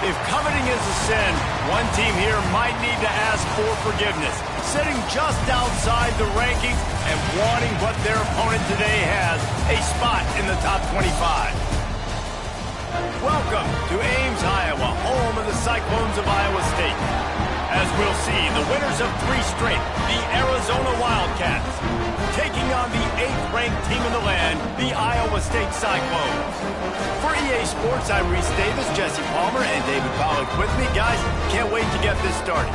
If coveting is a sin, one team here might need to ask for forgiveness, sitting just outside the rankings and wanting what their opponent today has, a spot in the top 25. Welcome to Ames, Iowa, home of the Cyclones of Iowa State. As we'll see, the winners of 3 straight, the Arizona Wildcats, taking on the 8th-ranked team in the land, the Iowa State Cyclones. For EA Sports, I'm Reese Davis, Jesse Palmer, and David Pollack with me. Guys, can't wait to get this started.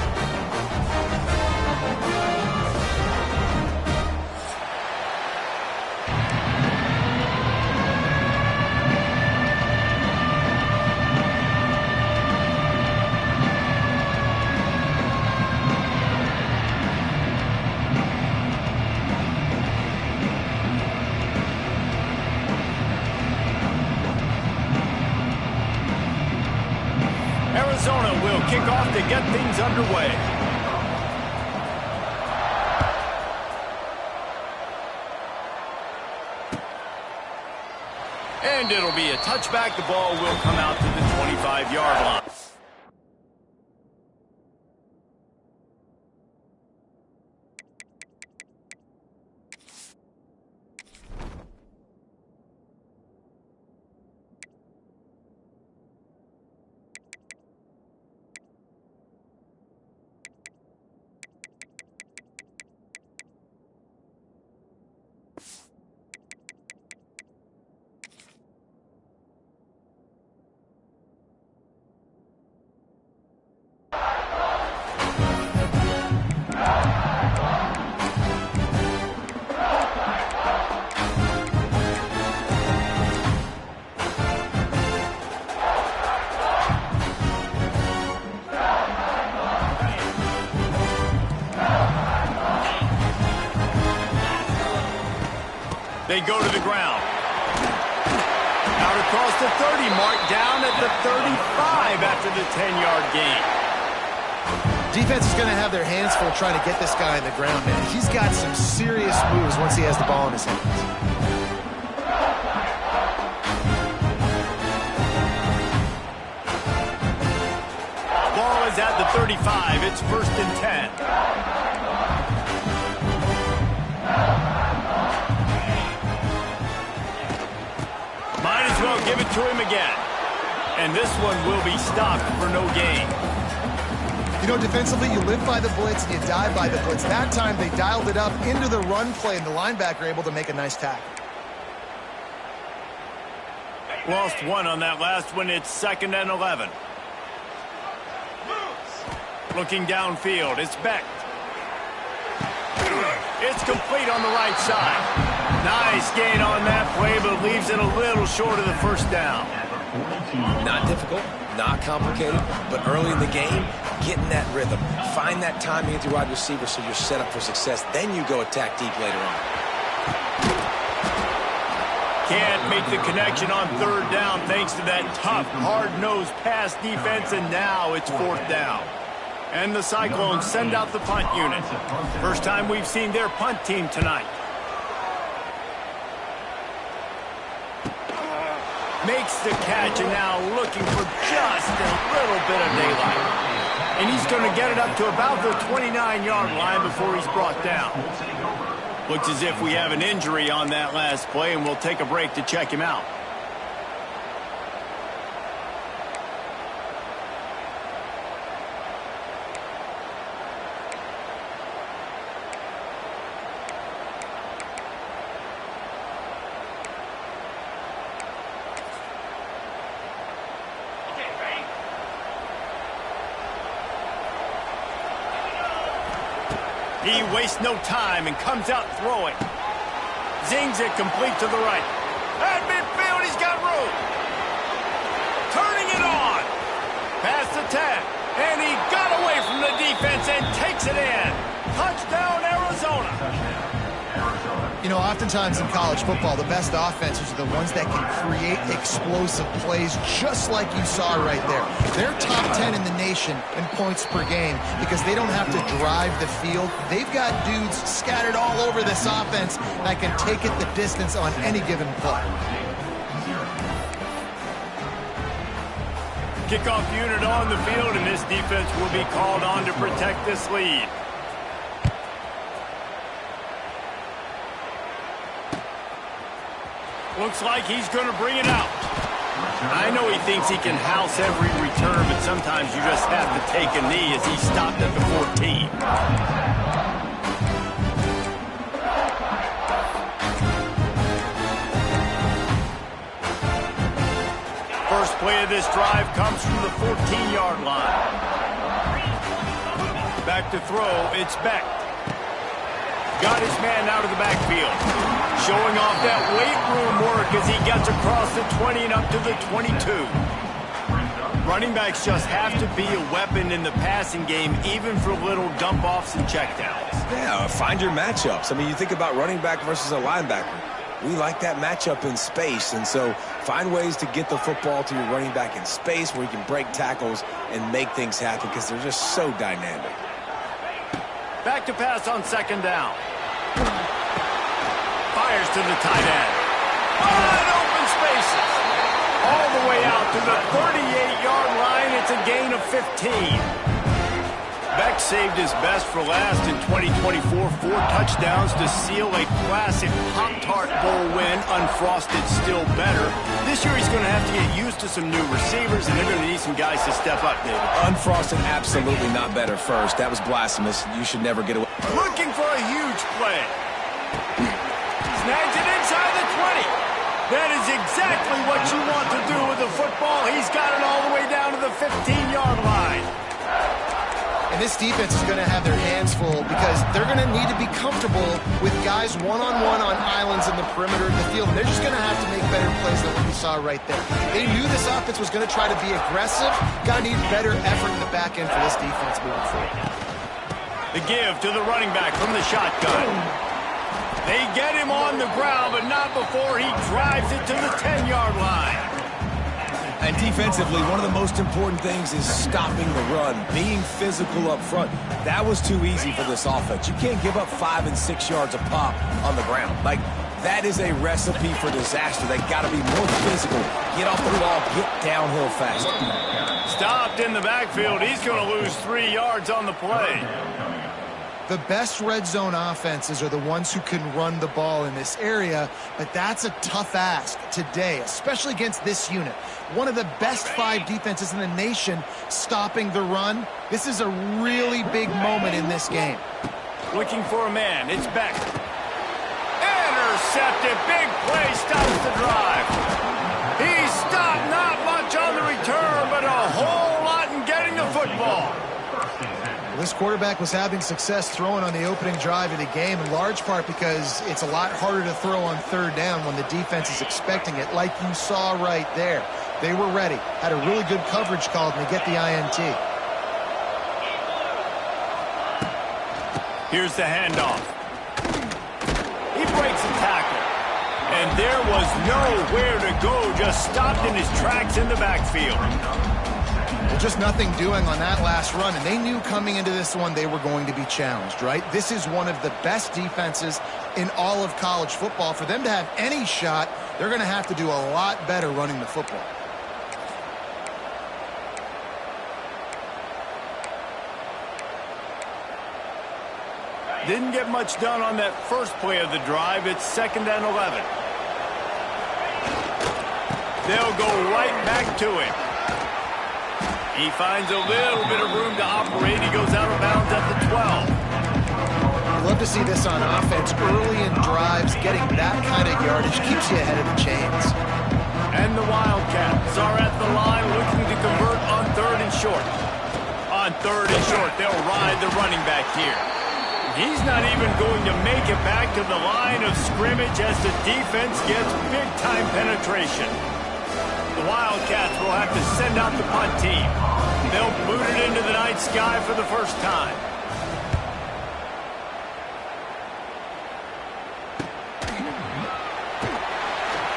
Arizona will kick off to get things underway. And it'll be a touchback. The ball will come out to the 25-yard line. They go to the ground. Out across the 30, marked down at the 35 after the 10-yard gain. Defense is going to have their hands full trying to get this guy on the ground, man. He's got some serious moves once he has the ball in his hands. Ball is at the 35. It's 1st and 10. Might as well give it to him again. And this one will be stopped for no gain. You know, defensively, you live by the blitz and you die by the blitz. That time, they dialed it up into the run play, and the linebacker able to make a nice tackle. Lost one on that last one. It's 2nd and 11. Looking downfield. It's Beck. It's complete on the right side. Nice gain on that play, but leaves it a little short of the 1st down. Not difficult, not complicated, but early in the game, getting that rhythm. Find that timing with your wide receiver so you're set up for success. Then you go attack deep later on. Can't make the connection on 3rd down thanks to that tough, hard-nosed pass defense, and now it's 4th down. And the Cyclones send out the punt unit. First time we've seen their punt team tonight. Makes the catch, and now looking for just a little bit of daylight. And he's going to get it up to about the 29-yard line before he's brought down. Looks as if we have an injury on that last play, and we'll take a break to check him out. He wastes no time and comes out throwing. Zings it complete to the right. At midfield, he's got room. Turning it on. Past the 10. And he got away from the defense and takes it in. Touchdown, Arizona. You know, oftentimes in college football, the best offenses are the ones that can create explosive plays, just like you saw right there. They're top 10 in the nation in points per game because they don't have to drive the field. They've got dudes scattered all over this offense that can take it the distance on any given play. Kickoff unit on the field, and this defense will be called on to protect this lead. Looks like he's going to bring it out. I know he thinks he can house every return, but sometimes you just have to take a knee as he stopped at the 14. First play of this drive comes from the 14-yard line. Back to throw, it's Beck. Got his man out of the backfield. Showing off that weight room work as he gets across the 20 and up to the 22. Running backs just have to be a weapon in the passing game, even for little dump-offs and checkdowns. Yeah, find your matchups. I mean, you think about running back versus a linebacker. We like that matchup in space, and so find ways to get the football to your running back in space where you can break tackles and make things happen because they're just so dynamic. Back to pass on second down. Fires to the tight end. Wide open spaces. All the way out to the 38-yard line. It's a gain of 15. Beck saved his best for last in 2024. 4 touchdowns to seal a classic Pop-Tart Bowl win. Unfrosted, still better. This year he's going to have to get used to some new receivers, and they're going to need some guys to step up, David. Unfrosted, absolutely not better first. That was blasphemous. You should never get away. Looking for a huge play. Snags it inside the 20. That is exactly what you want to do with the football. He's got it all the way down to the 15-yard line. And this defense is going to have their hands full because they're going to need to be comfortable with guys one-on-one on islands in the perimeter of the field. And they're just going to have to make better plays than what we saw right there. They knew this offense was going to try to be aggressive. Got to need better effort in the back end for this defense moving forward. The give to the running back from the shotgun. They get him on the ground, but not before he drives it to the 10-yard line. And defensively, one of the most important things is stopping the run, being physical up front. That was too easy for this offense. You can't give up 5 and 6 yards a pop on the ground. Like, that is a recipe for disaster. They got to be more physical. Get off the ball, get downhill fast. Stopped in the backfield. He's going to lose 3 yards on the play. The best red zone offenses are the ones who can run the ball in this area, but that's a tough ask today, especially against this unit. One of the best 5 defenses in the nation stopping the run. This is a really big moment in this game. Looking for a man. It's Beck. Intercepted. Big play stops the drive. He stopped not much on the return, but a whole lot in getting the football. This quarterback was having success throwing on the opening drive of the game, in large part because it's a lot harder to throw on third down when the defense is expecting it, like you saw right there. They were ready, had a really good coverage call, and they get the INT. Here's the handoff. He breaks a tackle, and there was nowhere to go, just stopped in his tracks in the backfield. Well, just nothing doing on that last run, and they knew coming into this one they were going to be challenged, right? This is one of the best defenses in all of college football. For them to have any shot, they're going to have to do a lot better running the football. Didn't get much done on that first play of the drive. It's 2nd and 11. They'll go right back to him. He finds a little bit of room to operate. He goes out of bounds at the 12. I love to see this on offense. Early in drives, getting that kind of yardage keeps you ahead of the chains. And the Wildcats are at the line looking to convert on 3rd and short. On 3rd and short, they'll ride the running back here. He's not even going to make it back to the line of scrimmage as the defense gets big-time penetration. The Wildcats will have to send out the punt team. They'll boot it into the night sky for the first time.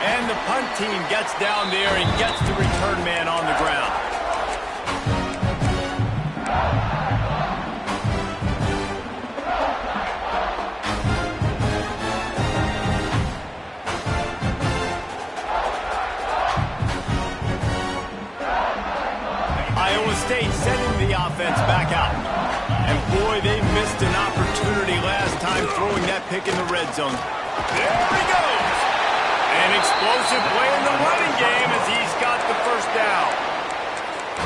And the punt team gets down there and gets the return man on the ground. offense back out. And boy, they missed an opportunity last time throwing that pick in the red zone. There he goes. An explosive play in the running game as he's got the first down.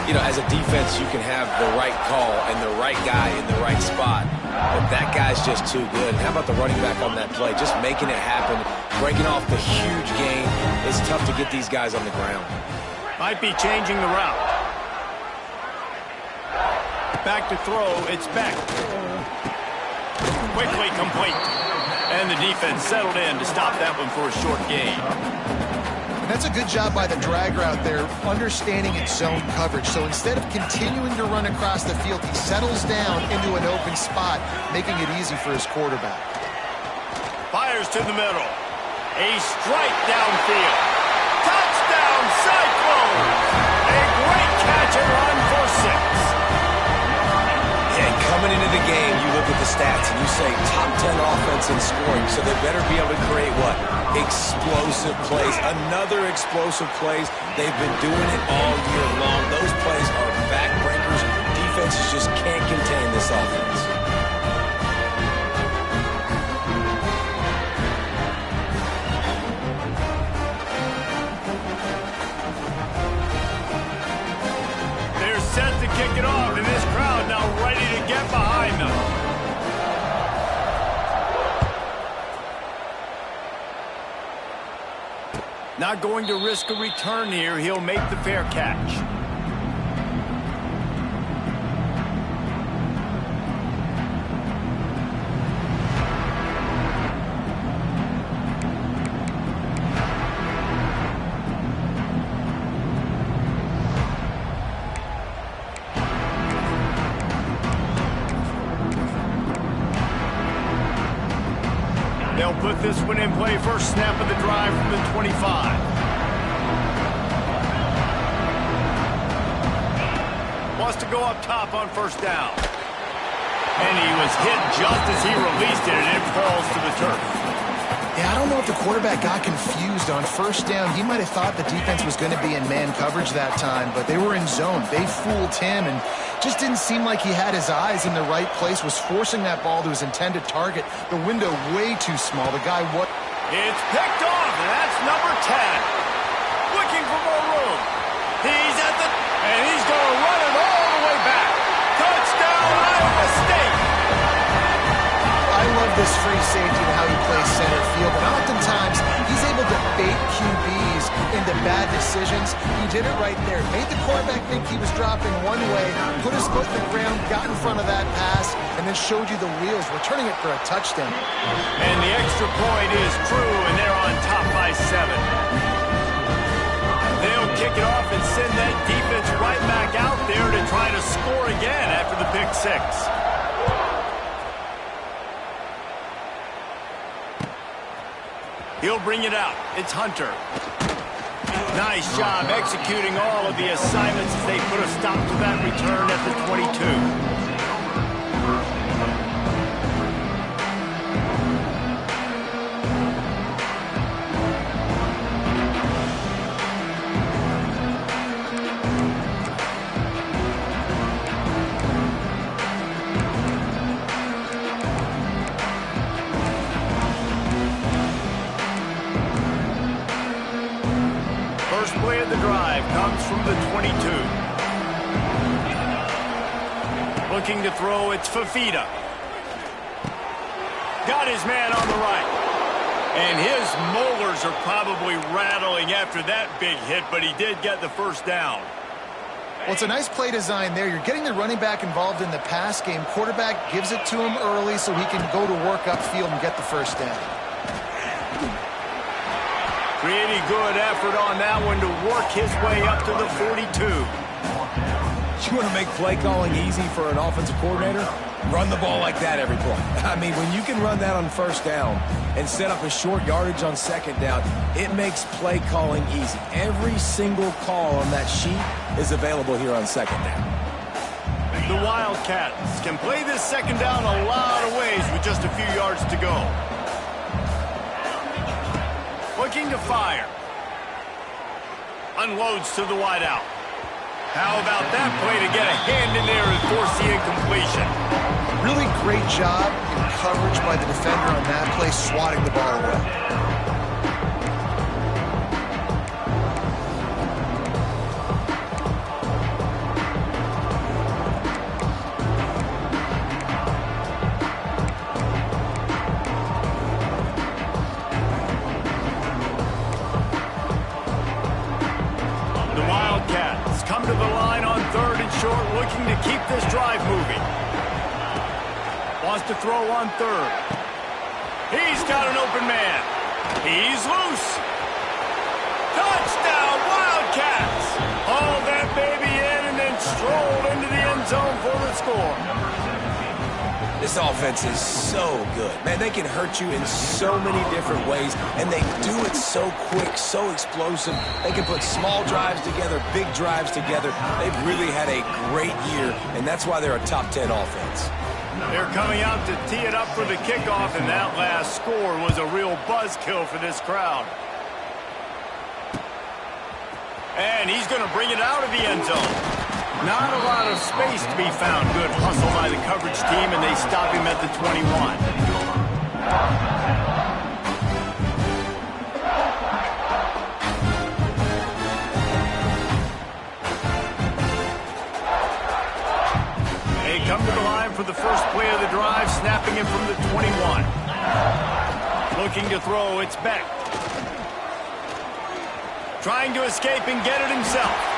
You know, as a defense, you can have the right call and the right guy in the right spot, but that guy's just too good. How about the running back on that play? Just making it happen, breaking off the huge gain. It's tough to get these guys on the ground. Might be changing the route. Back to throw, it's Beck. Quickly complete. And the defense settled in to stop that one for a short gain. That's a good job by the drag route there, understanding its zone coverage. So instead of continuing to run across the field, he settles down into an open spot, making it easy for his quarterback. Fires to the middle. A strike downfield. Touchdown, Cyclones! A great catch and run for 6. And coming into the game, you look at the stats and you say top 10 offense in scoring, so they better be able to create what? Explosive plays. Another explosive plays. They've been doing it all year long. Those plays are backbreakers. Defenses just can't contain this offense. They're set to kick it off, and this crowd now ready to get behind them. Not going to risk a return here. He'll make the fair catch. They'll put this one in play. First snap of the drive from the 25. Wants to go up top on first down. And he was hit just as he released it, and it falls to the turf. Yeah, I don't know if the quarterback got confused on first down. He might have thought the defense was going to be in man coverage that time, but they were in zone. They fooled him and just didn't seem like he had his eyes in the right place, was forcing that ball to his intended target. The window way too small. The guy, what? It's picked off, and that's number 10. Looking for more room. He's at the, and he's going to run it all the way back. Touchdown, Iowa State. I love this free safety and how he plays center field, but oftentimes he's able to bait QBs into bad decisions. He did it right there. Made the quarterback think he was dropping one way, put his foot in the ground, got in front of that pass, and then showed you the wheels, returning it for a touchdown. And the extra point is true, and they're on top by 7. They'll kick it off and send that defense right back out there to try to score again after the pick 6. He'll bring it out. It's Hunter. Nice job executing all of the assignments as they put a stop to that return at the 22. First play of the drive comes from the 22. Looking to throw, it's Fafita. Got his man on the right. And his molars are probably rattling after that big hit, but he did get the first down. Well, it's a nice play design there. You're getting the running back involved in the pass game. Quarterback gives it to him early so he can go to work upfield and get the first down. Pretty good effort on that one to work his way up to the 42. You want to make play calling easy for an offensive coordinator? Run the ball like that every play. I mean, when you can run that on first down and set up a short yardage on second down, it makes play calling easy. Every single call on that sheet is available here on second down. The Wildcats can play this second down a lot of ways with just a few yards to go. Looking to fire. Unloads to the wideout. How about that play to get a hand in there and force the incompletion? Really great job in coverage by the defender on that play, swatting the ball away. To the line on 3rd and short, looking to keep this drive moving. Wants to throw on 3rd. He's got an open man. He's loose. Touchdown, Wildcats! Hauled that baby in and then strolled into the end zone for the score. This offense is so good. Man, they can hurt you in so many different ways, and they do it so quick, so explosive. They can put small drives together, big drives together. They've really had a great year, and that's why they're a top 10 offense. They're coming out to tee it up for the kickoff, and that last score was a real buzzkill for this crowd. And he's going to bring it out of the end zone. Not a lot of space to be found. Good hustle by the coverage team, and they stop him at the 21. They come to the line for the first play of the drive, snapping him from the 21. Looking to throw, it's Beck. Trying to escape and get it himself.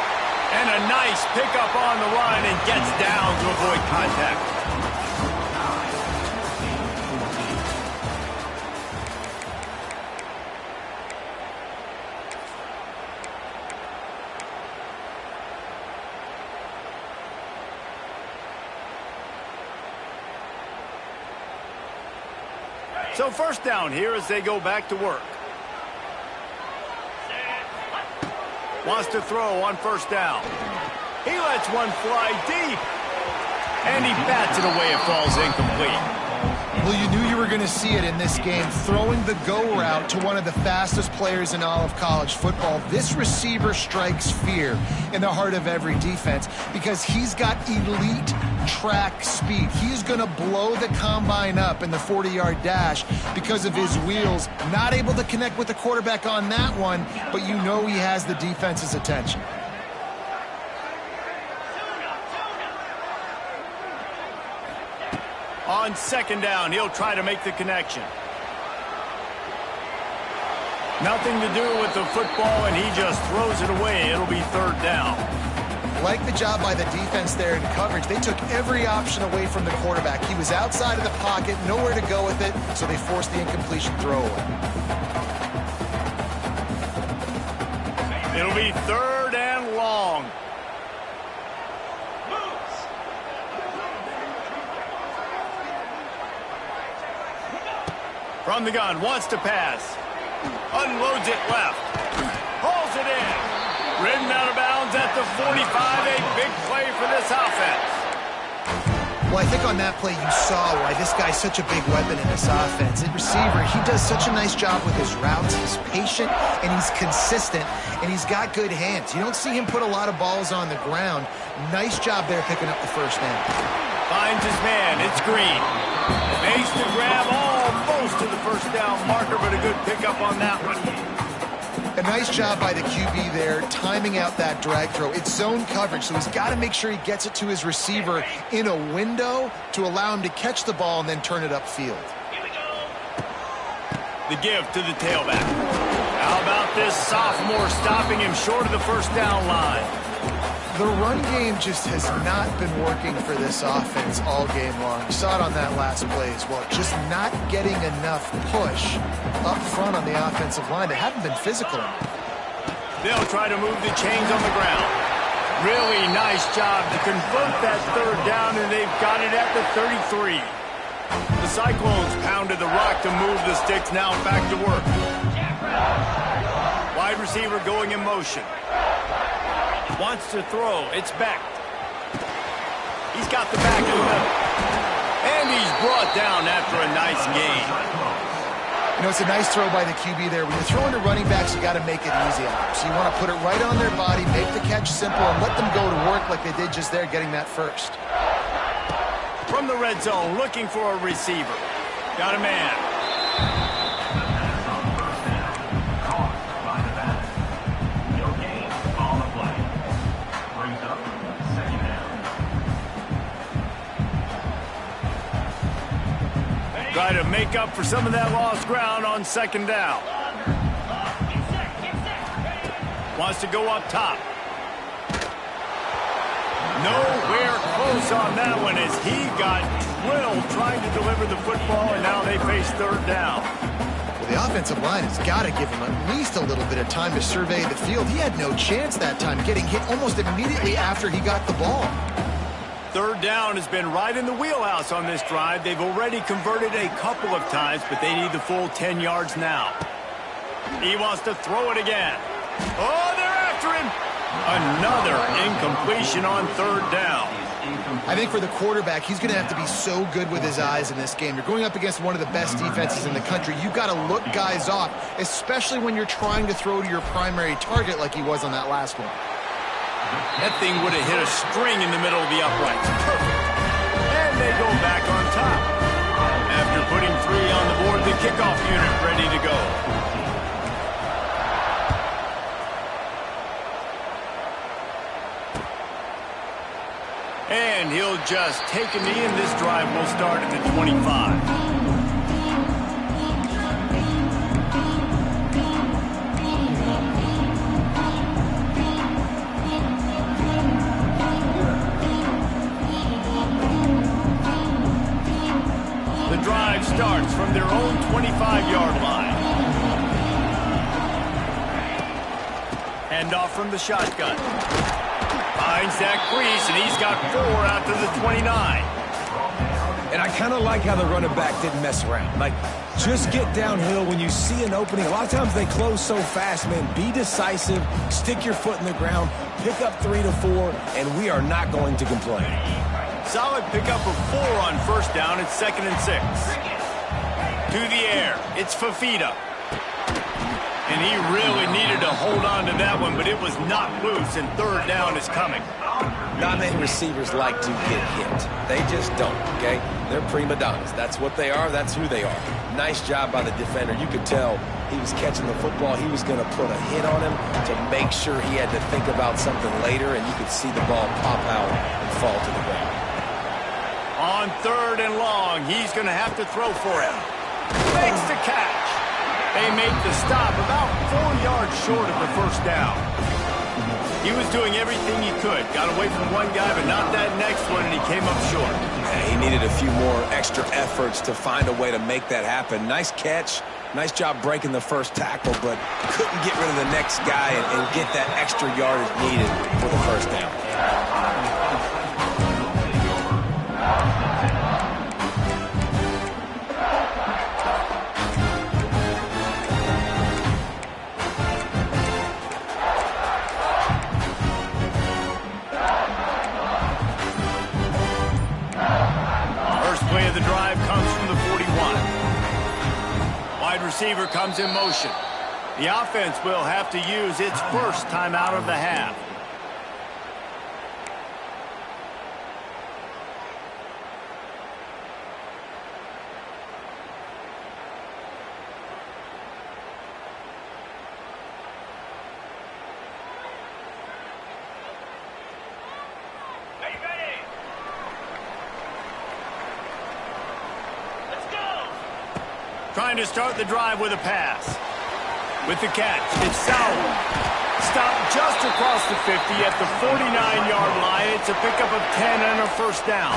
And a nice pickup on the run and gets down to avoid contact. So first down here as they go back to work. Wants to throw on first down. He lets one fly deep. And he bats it away. It falls incomplete. Well, you knew you were going to see it in this game. Throwing the go route to one of the fastest players in all of college football. This receiver strikes fear in the heart of every defense because he's got elite track speed. He's going to blow the combine up in the 40-yard dash because of his wheels. Not able to connect with the quarterback on that one, but you know he has the defense's attention. On second down, he'll try to make the connection. Nothing to do with the football, and he just throws it away. It'll be third down. Like the job by the defense there in coverage. They took every option away from the quarterback. He was outside of the pocket, nowhere to go with it, so they forced the incompletion throw away. It'll be third and long. From the gun, wants to pass. Unloads it left. Hauls it in. Ridden out of bounds at the 45. A big play for this offense. Well, I think on that play you saw why this guy's such a big weapon in this offense. At receiver, he does such a nice job with his routes. He's patient, and he's consistent, and he's got good hands. You don't see him put a lot of balls on the ground. Nice job there picking up the first down. Finds his man. It's Green. Makes the grab almost to the first down marker, but a good pickup on that one. A nice job by the QB there, timing out that drag throw. It's zone coverage, so he's got to make sure he gets it to his receiver in a window to allow him to catch the ball and then turn it upfield. The give to the tailback. How about this sophomore stopping him short of the first down line? The run game just has not been working for this offense all game long. You saw it on that last play as well. Just not getting enough push up front on the offensive line. They haven't been physical. They'll try to move the chains on the ground. Really nice job to convert that third down, and they've got it at the 33. The Cyclones pounded the rock to move the sticks. Now back to work. Wide receiver going in motion. Wants to throw. It's back. He's got the back in the middle. And he's brought down after a nice gain. You know, it's a nice throw by the QB there. When you're throwing to running backs, you got to make it easy on them. So you want to put it right on their body, make the catch simple, and let them go to work like they did just there, getting that first. From the red zone, looking for a receiver. Got a man. Try to make up for some of that lost ground on second down. Wants to go up top. Nowhere close on that one as he got drilled trying to deliver the football, and now they face third down. Well, the offensive line has got to give him at least a little bit of time to survey the field. He had no chance that time, getting hit almost immediately after he got the ball. Third down has been right in the wheelhouse on this drive. They've already converted a couple of times, but they need the full 10 yards now. He wants to throw it again. Oh, they're after him. Another incompletion on third down. I think for the quarterback, he's going to have to be so good with his eyes in this game. You're going up against one of the best defenses in the country. You've got to look guys off, especially when you're trying to throw to your primary target like he was on that last one. That thing would have hit a string in the middle of the uprights. Perfect. And they go back on top. After putting 3 on the board, the kickoff unit ready to go. And he'll just take a knee, and this drive will start at the 25. Starts from their own 25-yard line. Handoff from the shotgun. Finds that crease, and he's got 4 out to the 29. And I kind of like how the running back didn't mess around. Like, just get downhill when you see an opening. A lot of times they close so fast, man. Be decisive, stick your foot in the ground, pick up 3 to 4, and we are not going to complain. Solid pickup of 4 on first down. It's 2nd and 6. To the air, it's Fafita. And he really needed to hold on to that one, but it was not loose, and third down is coming. Not many receivers like to get hit. They just don't, okay? They're prima donnas. That's what they are. That's who they are. Nice job by the defender. You could tell he was catching the football. He was going to put a hit on him to make sure he had to think about something later, and you could see the ball pop out and fall to the ground. On third and long, he's going to have to throw for him. Makes the catch. They make the stop about 4 yards short of the first down. He was doing everything he could. Got away from one guy, but not that next one, and he came up short. Yeah, he needed a few more extra efforts to find a way to make that happen. Nice catch. Nice job breaking the first tackle, but couldn't get rid of the next guy and get that extra yardage needed for the first down. Play of the drive comes from the 41. Wide receiver comes in motion. The offense will have to use its first timeout of the half. Trying to start the drive with a pass. With the catch, it's Sauer. Stopped just across the 50 at the 49-yard line. It's a pickup of 10 and a first down.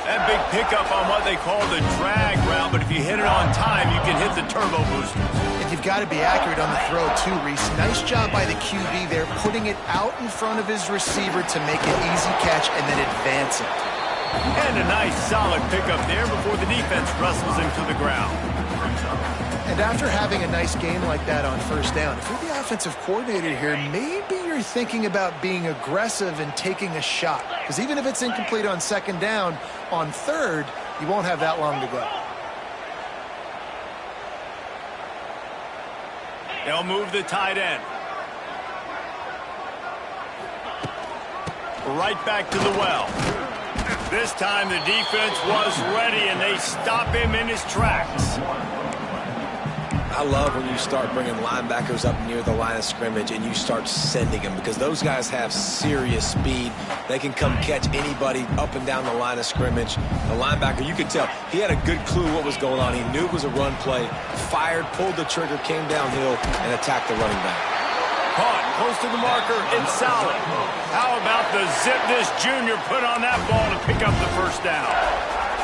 That big pickup on what they call the drag route, but if you hit it on time, you can hit the turbo boosters. And you've got to be accurate on the throw, too, Reese. Nice job by the QB there, putting it out in front of his receiver to make an easy catch and then advance it. And a nice solid pickup there before the defense wrestles him to the ground. And after having a nice game like that on first down, if you're the offensive coordinator here, maybe you're thinking about being aggressive and taking a shot. Because even if it's incomplete on second down, on third, you won't have that long to go. They'll move the tight end. Right back to the well. This time the defense was ready, and they stop him in his tracks. I love when you start bringing linebackers up near the line of scrimmage and you start sending them, because those guys have serious speed. They can come catch anybody up and down the line of scrimmage. The linebacker, you could tell, he had a good clue what was going on. He knew it was a run play, fired, pulled the trigger, came downhill, and attacked the running back. Caught close to the marker. It's solid. How about the zip this junior put on that ball to pick up the first down?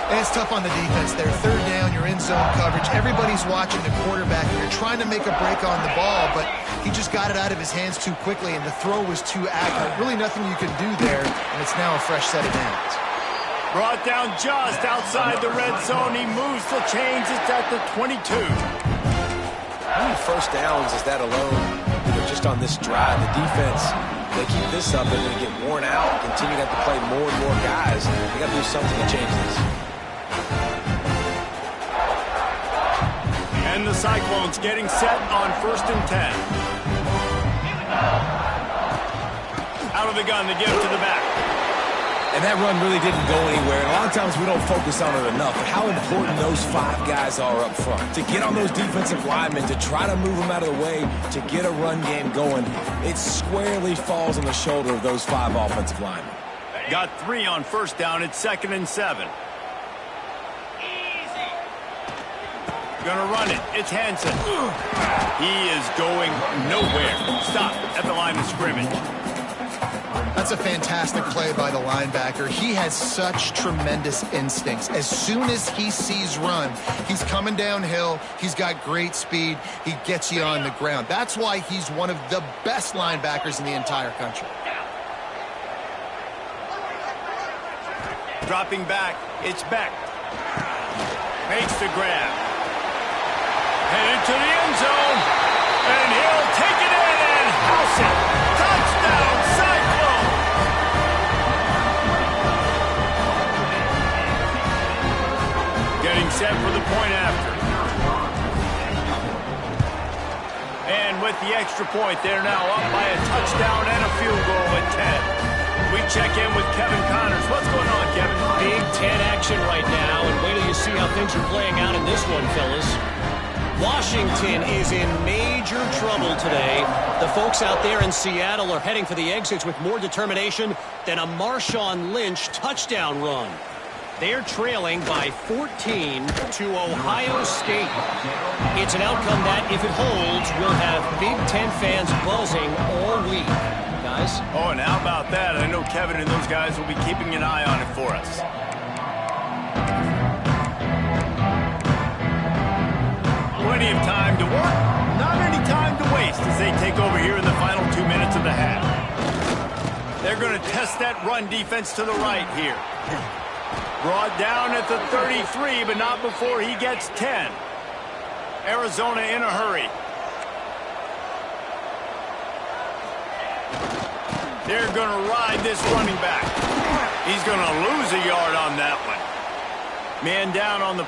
And it's tough on the defense there. Third down, you're in zone coverage. Everybody's watching the quarterback, and you're trying to make a break on the ball, but he just got it out of his hands too quickly, and the throw was too accurate. Really nothing you could do there, and it's now a fresh set of downs. Brought down just outside the red zone. He moves the chains. It's at the 22. How many first downs is that alone? Just on this drive, the defense, they keep this up, they're going to get worn out, continue to have to play more and more guys. They got to do something to change this. And the Cyclones getting set on 1st and 10. Out of the gun, they give it to the back. And that run really didn't go anywhere. And a lot of times we don't focus on it enough, but how important those 5 guys are up front. To get on those defensive linemen, to try to move them out of the way, to get a run game going, it squarely falls on the shoulder of those 5 offensive linemen. Got 3 on 1st down. It's 2nd and 7. Gonna run it. It's Hansen. He is going nowhere. Stop at the line of scrimmage. That's a fantastic play by the linebacker. He has such tremendous instincts. As soon as he sees run, he's coming downhill. He's got great speed. He gets you on the ground. That's why he's one of the best linebackers in the entire country. Dropping back. It's Beck. Makes the grab. Headed to the end zone. And he'll take it in and house it. Touchdown, Cyclone! Getting set for the point after. And with the extra point, they're now up by a touchdown and a field goal at 10. We check in with Kevin Connors. What's going on, Kevin? Big 10 action right now, and wait till you see how things are playing out in this one, fellas. Washington is in major trouble today. The folks out there in Seattle are heading for the exits with more determination than a Marshawn Lynch touchdown run. They're trailing by 14 to Ohio State. It's an outcome that, if it holds, will have Big Ten fans buzzing all week. Guys? Oh, and how about that? I know Kevin and those guys will be keeping an eye on it for us. Plenty of time to work, not any time to waste as they take over here in the final 2 minutes of the half. They're going to test that run defense to the right here. Brought down at the 33, but not before he gets 10. Arizona in a hurry. They're going to ride this running back. He's going to lose a yard on that one. Man down on the...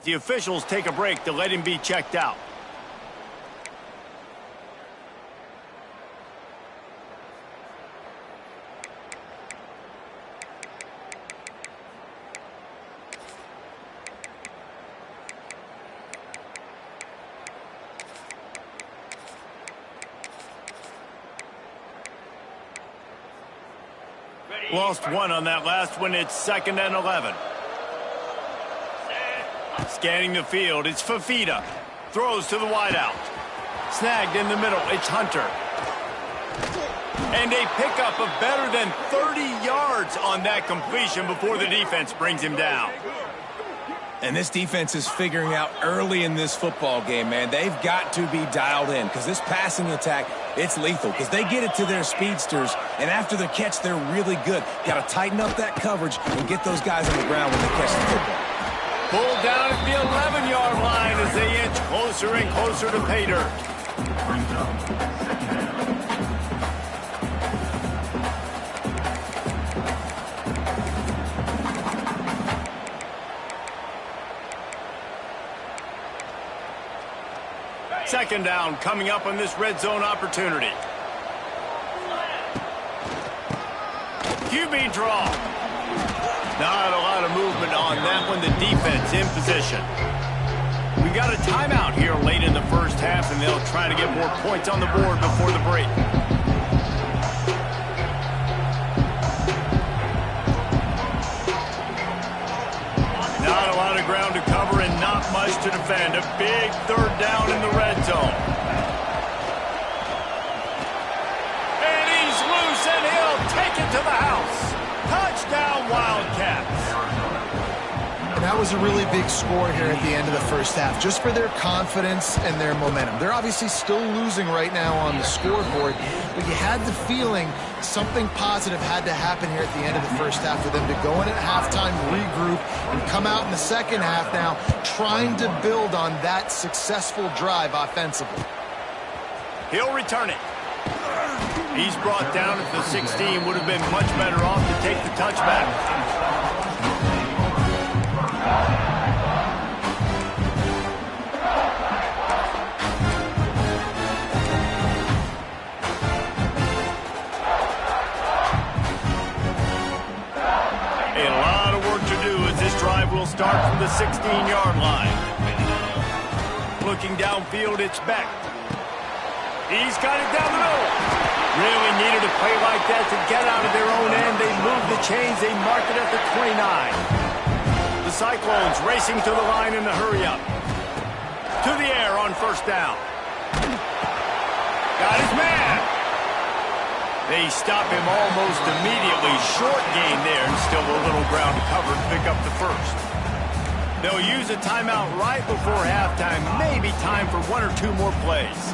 The officials take a break to let him be checked out. Lost one on that last one. It's 2nd and 11. Scanning the field, it's Fafita. Throws to the wideout. Snagged in the middle, it's Hunter. And a pickup of better than 30 yards on that completion before the defense brings him down. And this defense is figuring out early in this football game, man. They've got to be dialed in because this passing attack, it's lethal because they get it to their speedsters, and after the catch, they're really good. Got to tighten up that coverage and get those guys on the ground when they catch the football. Pulled down at the 11-yard line as they inch closer and closer to pay dirt. Second down coming up on this red zone opportunity. QB draw. Not a lot of movement on that one. The defense in position. We got a timeout here late in the first half, and they'll try to get more points on the board before the break. Not a lot of ground to cover and not much to defend. A big third down in the red zone. And he's loose, and he'll take it to the house. Touchdown, Wildcats. And that was a really big score here at the end of the first half, just for their confidence and their momentum. They're obviously still losing right now on the scoreboard, but you had the feeling something positive had to happen here at the end of the first half for them to go in at halftime, regroup, and come out in the second half now trying to build on that successful drive offensively. He'll return it. He's brought down at the 16. Would have been much better off to take the touchback. Will start from the 16-yard line. Looking downfield, it's Beck. He's got it down the middle. Really needed a play like that to get out of their own end. They moved the chains. They marked it at the 29. The Cyclones racing to the line in the hurry-up. To the air on first down. Got his man. They stop him almost immediately. Short gain there, and still a little ground to cover to pick up the first. They'll use a timeout right before halftime. Maybe time for one or two more plays.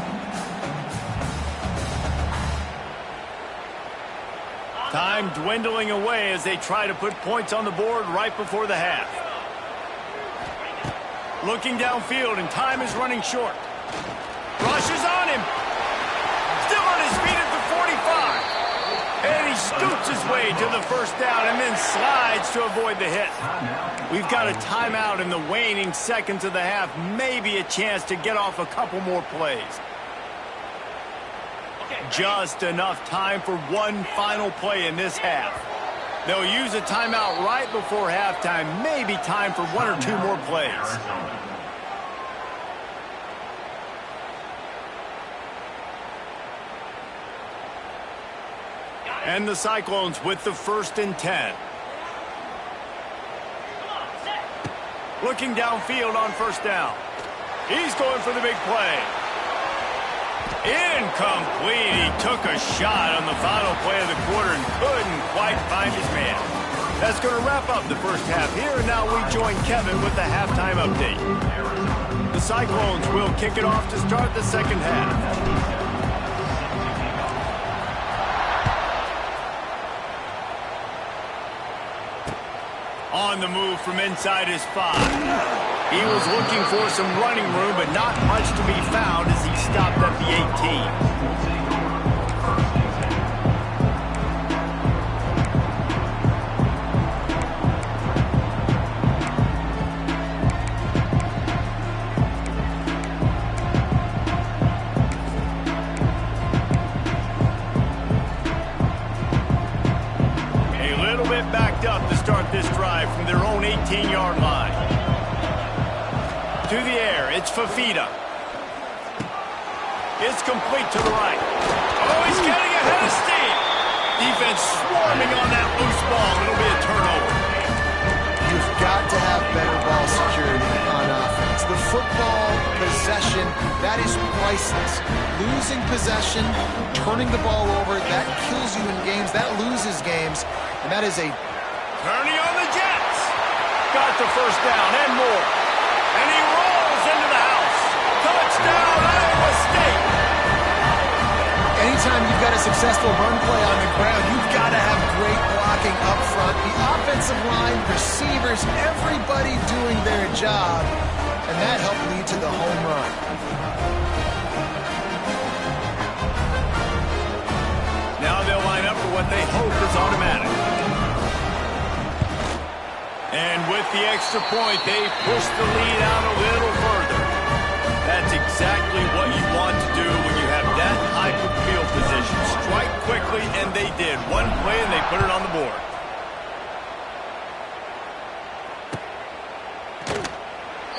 Time dwindling away as they try to put points on the board right before the half. Looking downfield, and time is running short. Rushes on him. Still on his feet at the 45. And he scoots his way to the first down and then slides to avoid the hit. We've got a timeout in the waning seconds of the half. Maybe a chance to get off a couple more plays. Just enough time for one final play in this half. They'll use a timeout right before halftime. Maybe time for one or two more plays. And the Cyclones with the 1st and 10. Looking downfield on first down. He's going for the big play. Incomplete. He took a shot on the final play of the quarter and couldn't quite find his man. That's going to wrap up the first half here, and now we join Kevin with the halftime update. The Cyclones will kick it off to start the second half. On the move from inside his 5. He was looking for some running room, but not much to be found as he stopped at the 18. this drive from their own 18-yard line. To the air, it's Fafita. It's complete to the right. Oh, he's getting ahead of steam. Defense swarming on that loose ball. It'll be a turnover. You've got to have better ball security on offense. The football possession, that is priceless. Losing possession, turning the ball over, that kills you in games. That loses games. And that is a... Turning on the Jets. Got the first down and more. And he rolls into the house. Touchdown, Iowa State. Anytime you've got a successful run play on the ground, you've got to have great blocking up front. The offensive line, receivers, everybody doing their job. And that helped lead to the home run. Now they'll line up for what they hope is automatic. And with the extra point, they push the lead out a little further. That's exactly what you want to do when you have that type of field position. Strike quickly, and they did. One play, and they put it on the board.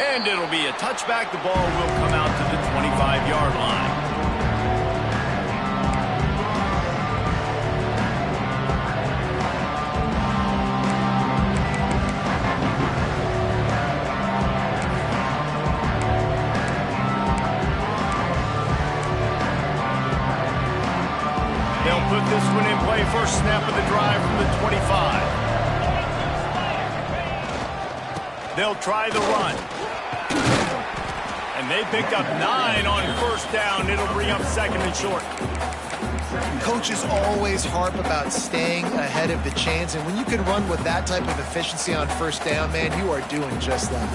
And it'll be a touchback. The ball will come out to the 25-yard line. They'll put this one in play. First snap of the drive from the 25. They'll try the run. And they pick up 9 on first down. It'll bring up second and short. Coaches always harp about staying ahead of the chains, and when you can run with that type of efficiency on first down, man, you are doing just that.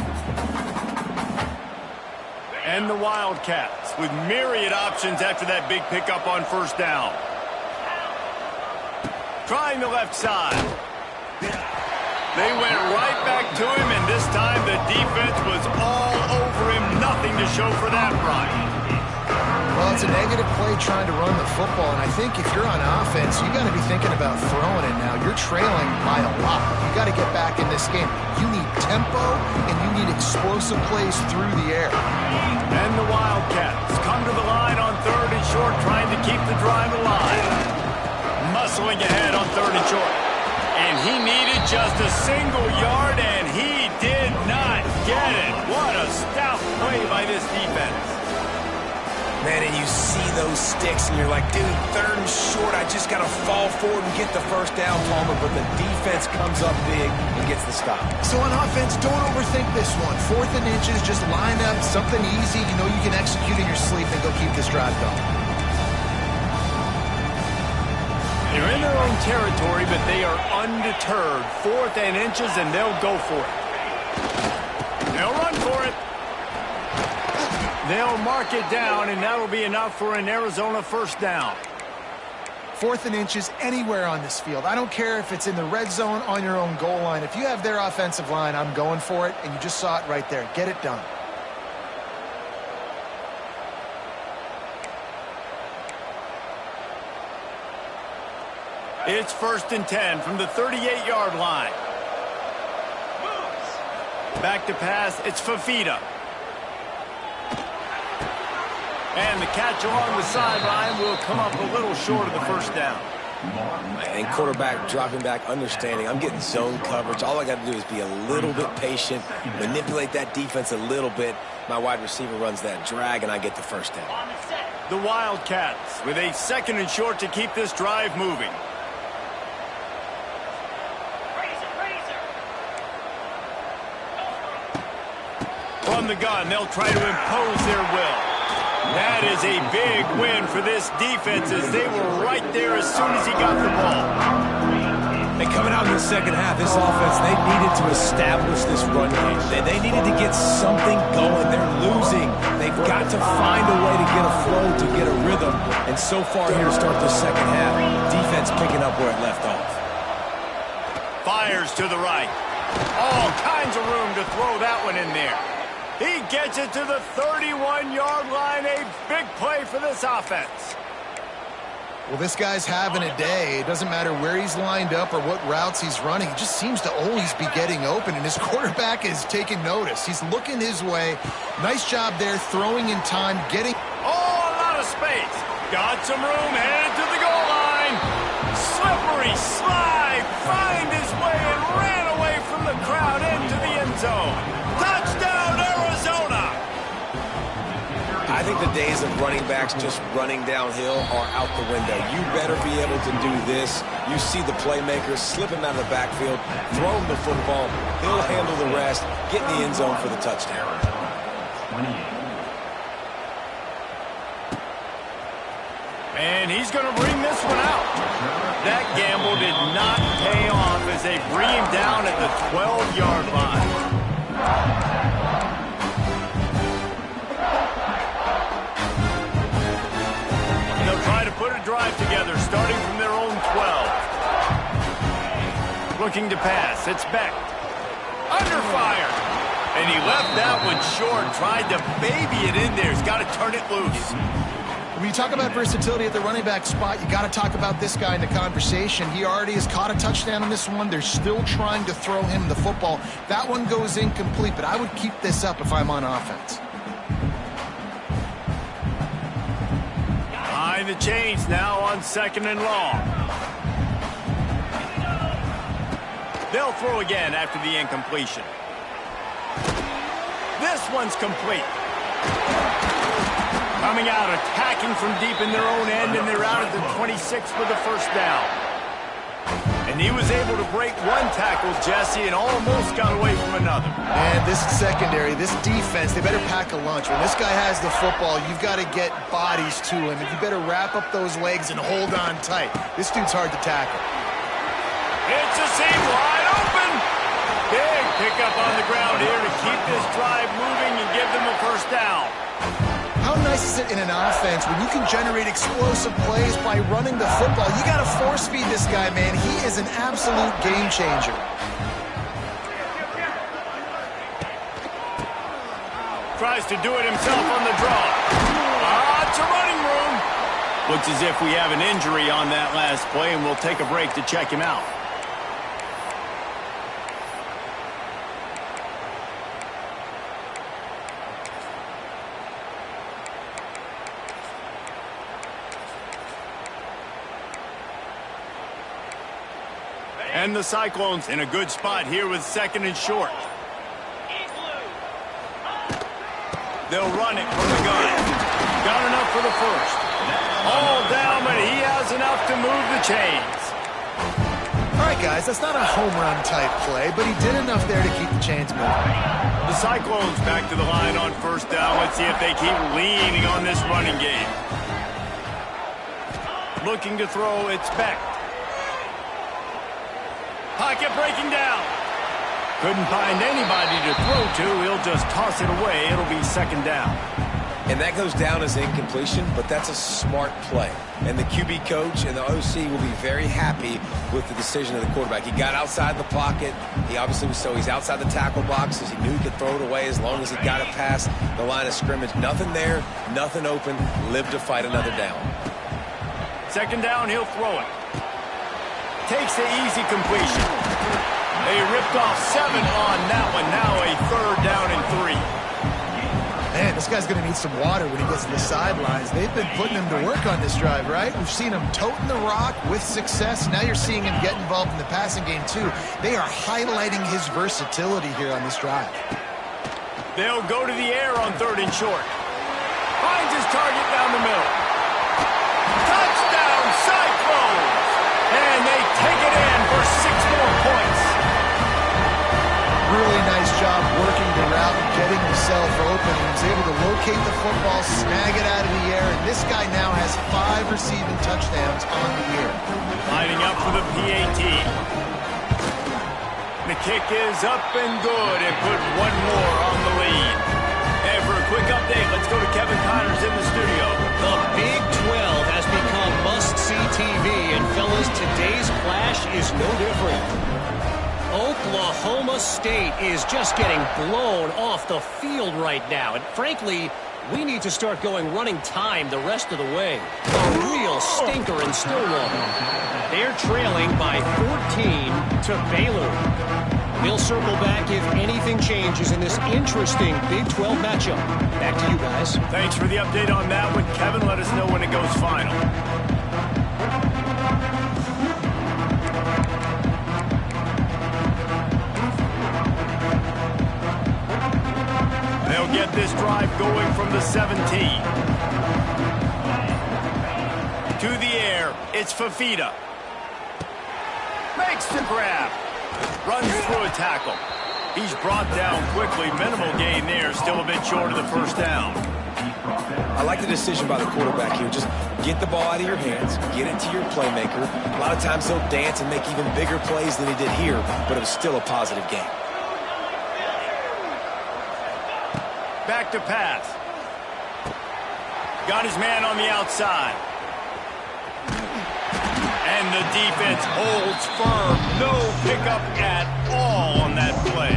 And the Wildcats with myriad options after that big pickup on first down. Trying the left side. They went right back to him, and this time the defense was all over him. Nothing to show for that run. Well, it's a negative play trying to run the football, and I think if you're on offense, you got to be thinking about throwing it now. You're trailing by a lot. You got to get back in this game. You need tempo, and you need explosive plays through the air. And the Wildcats come to the line on third and short, trying to keep the drive alive. Muscling ahead on third and short. And he needed just a single yard, and he did not get it. What a stout play by this defense. Man, and you see those sticks, and you're like, dude, third and short, I just got to fall forward and get the first down, Palmer. But the defense comes up big and gets the stop. So on offense, don't overthink this one. 4th and inches, just line up something easy you know you can execute in your sleep and go keep this drive going. They're in their own territory, but they are undeterred. 4th and inches, and they'll go for it. They'll run for it. They'll mark it down, and that'll be enough for an Arizona first down. 4th and inches anywhere on this field. I don't care if it's in the red zone, on your own goal line. If you have their offensive line, I'm going for it, and you just saw it right there. Get it done. It's 1st and 10 from the 38-yard line. Back to pass, it's Fafita. And the catch along the sideline will come up a little short of the first down. And quarterback dropping back, understanding I'm getting zone coverage. All I got to do is be a little bit patient, manipulate that defense a little bit. My wide receiver runs that drag, and I get the first down. The Wildcats with a 2nd and short to keep this drive moving. From the gun, they'll try to impose their will. That is a big win for this defense, as they were right there as soon as he got the ball. And coming out in the second half, this offense, they needed to establish this run game. They needed to get something going. They're losing. They've got to find a way to get a flow, to get a rhythm. And so far here to start the second half, defense picking up where it left off. Fires to the right. All kinds of room to throw that one in there. He gets it to the 31-yard line. A big play for this offense. Well, this guy's having a day. It doesn't matter where he's lined up or what routes he's running. He just seems to always be getting open, and his quarterback is taking notice. He's looking his way. Nice job there, throwing in time, getting... Oh, a lot of space. Got some room, headed to the goal line. Slippery slide, find his way and ran away from the crowd into the end zone. Touchdown, Arizona! I think the days of running backs just running downhill are out the window. You better be able to do this. You see the playmakers, slip him out of the backfield, throw him the football. He'll handle the rest, get in the end zone for the touchdown. And he's going to bring this one out. That gamble did not pay off as they bring him down at the 12-yard line. Try to put a drive together, starting from their own 12. Looking to pass. It's Beck. Under fire. And he left that one short. Tried to baby it in there. He's got to turn it loose. When you talk about versatility at the running back spot, you got to talk about this guy in the conversation. He already has caught a touchdown on this one. They're still trying to throw him the football. That one goes incomplete, but I would keep this up if I'm on offense. The chains now on 2nd and long. They'll throw again after the incompletion. This one's complete. Coming out, attacking from deep in their own end, and they're out at the 26 for the first down. And he was able to break one tackle, Jesse, and almost got away from another. And this secondary, this defense, they better pack a lunch. When this guy has the football, you've got to get bodies to him, and you better wrap up those legs and hold on tight. This dude's hard to tackle. It's a seam wide open. Big pickup on the ground here to keep this drive moving and give them a first down. How nice is it in an offense when you can generate explosive plays by running the football? You got to force feed this guy, man. He is an absolute game changer. Tries to do it himself on the draw. Lots of running room. Looks as if we have an injury on that last play, and we'll take a break to check him out. And the Cyclones in a good spot here with 2nd and short. They'll run it from the gun. Got enough for the first. All down, but he has enough to move the chains. All right, guys, that's not a home run type play, but he did enough there to keep the chains moving. The Cyclones back to the line on first down. Let's see if they keep leaning on this running game. Looking to throw, it's Beck. Pocket breaking down. Couldn't find anybody to throw to. He'll just toss it away. It'll be 2nd down. And that goes down as incompletion, but that's a smart play. And the QB coach and the OC will be very happy with the decision of the quarterback. He got outside the pocket. He obviously was he's outside the tackle boxes. He knew he could throw it away as long as he got it past the line of scrimmage. Nothing there, nothing open. Live to fight another down. 2nd down, he'll throw it. Takes the easy completion. They ripped off 7 on that one. Now a 3rd down and 3. Man, this guy's going to need some water when he gets to the sidelines. They've been putting him to work on this drive, right? We've seen him toting the rock with success. Now you're seeing him get involved in the passing game, too. They are highlighting his versatility here on this drive. They'll go to the air on 3rd and short. Finds his target down the middle. Touchdown, Cyclones! And they take it in for 6 more points. Really nice job working the route and getting himself open. He was able to locate the football, snag it out of the air, and this guy now has 5 receiving touchdowns on the year. Lining up for the PAT. The kick is up and good and put 1 more on the lead. And for a quick update, let's go to Kevin Connors in the studio. The Big 12 has become must-see TV, and fellas, today's clash is no different. Oklahoma State is just getting blown off the field right now, and frankly, We need to start going running time the rest of the way. A real stinker in Stillwater. They're trailing by 14 to Baylor. We'll circle back if anything changes in this interesting Big 12 matchup. Back to you guys. Thanks for the update on that one, Kevin. Let us know when it goes final. They'll get this drive going from the 17. To the air, it's Fafita. Makes the grab. Runs through a tackle. He's brought down quickly. Minimal gain there. Still a bit short of the first down. I like the decision by the quarterback here. Just get the ball out of your hands. Get it to your playmaker. A lot of times he'll dance and make even bigger plays than he did here, but it was still a positive game. Back to pass. Got his man on the outside. And the defense holds firm. No pickup at all on that play.